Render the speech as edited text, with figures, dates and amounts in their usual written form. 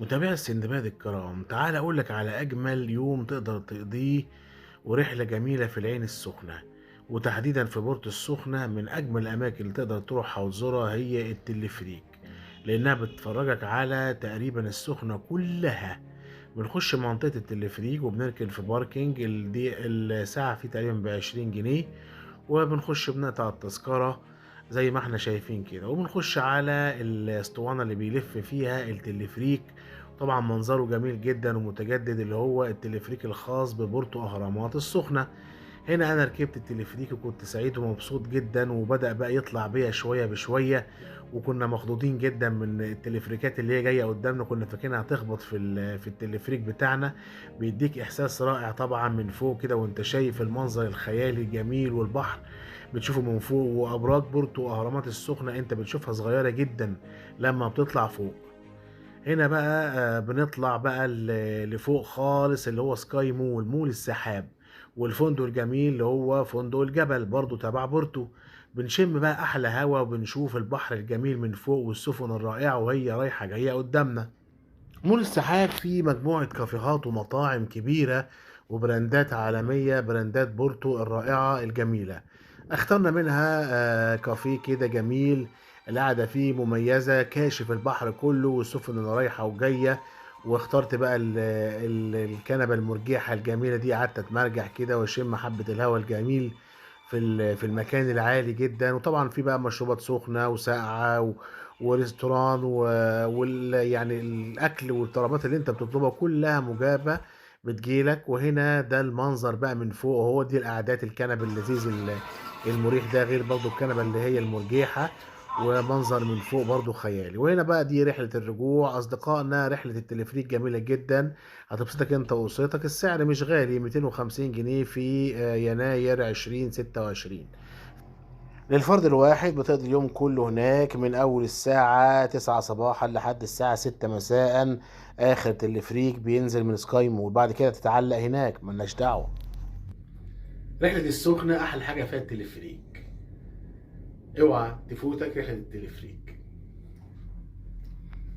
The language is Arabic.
متابعي السندباد الكرام، تعال أقول لك على أجمل يوم تقدر تقضيه ورحلة جميلة في العين السخنة، وتحديدا في بورتو السخنة. من أجمل الأماكن اللي تقدر تروحها وتزورها هي التلفريك، لأنها بتفرجك على تقريبا السخنة كلها. بنخش منطقة التلفريك وبنركن في باركينج دي الساعة فيه تقريبا ب20 جنيه، وبنخش بنقطع التذكرة زي ما احنا شايفين كده، وبنخش على الاسطوانة اللي بيلف فيها التلفريك. طبعا منظره جميل جدا ومتجدد، اللي هو التلفريك الخاص ببورتو أهرامات السخنة. هنا أنا ركبت التلفريك وكنت سعيد ومبسوط جدا، وبدأ بقى يطلع بيا شوية بشوية، وكنا مخضوضين جدا من التلفريكات اللي هي جاية قدامنا. كنا فاكرينها هتخبط في التلفريك بتاعنا. بيديك إحساس رائع طبعا من فوق كده، وانت شايف المنظر الخيالي الجميل، والبحر بتشوفه من فوق، وأبراج بورتو وأهرامات السخنة انت بتشوفها صغيرة جدا لما بتطلع فوق. هنا بقى بنطلع بقى لفوق خالص، اللي هو سكاي مول السحاب، والفندق الجميل اللي هو فندق الجبل برضو تبع بورتو. بنشم بقى احلى هوا، وبنشوف البحر الجميل من فوق، والسفن الرائعة وهي رايحة جاية قدامنا. مول السحاب فيه مجموعة كافيهات ومطاعم كبيرة وبراندات عالمية، براندات بورتو الرائعة الجميلة. اخترنا منها كافيه كده جميل، القعدة فيه مميزة، كاشف البحر كله والسفن اللي رايحة وجاية. واخترت بقى الكنبة المرجحة الجميلة دي، قعدت اتمرجح كده واشم حبة الهواء الجميل في المكان العالي جدا. وطبعا في بقى مشروبات سخنة وساقعة وريستوران يعني الاكل والطلبات اللي انت بتطلبها كلها مجابة بتجيلك. وهنا ده المنظر بقى من فوق، وهو دي القعدات، الكنب اللذيذ المريح ده، غير برضو الكنبة اللي هي المرجيحة، ومنظر من فوق برضو خيالي. وهنا بقى دي رحلة الرجوع أصدقائنا، رحلة التلفريك جميلة جدا، هتبسطك أنت وأسرتك. السعر مش غالي، 250 جنيه في يناير 2026 للفرد الواحد. بتقضي اليوم كله هناك من أول الساعة 9 صباحا لحد الساعة 6 مساء. آخر تلفريك بينزل من سكاي مول، بعد كده تتعلق هناك، ملناش دعوة. رحلة السخنة أحلى حاجة فيها التلفريك، اوعى تفوتك رحلة التلفريك.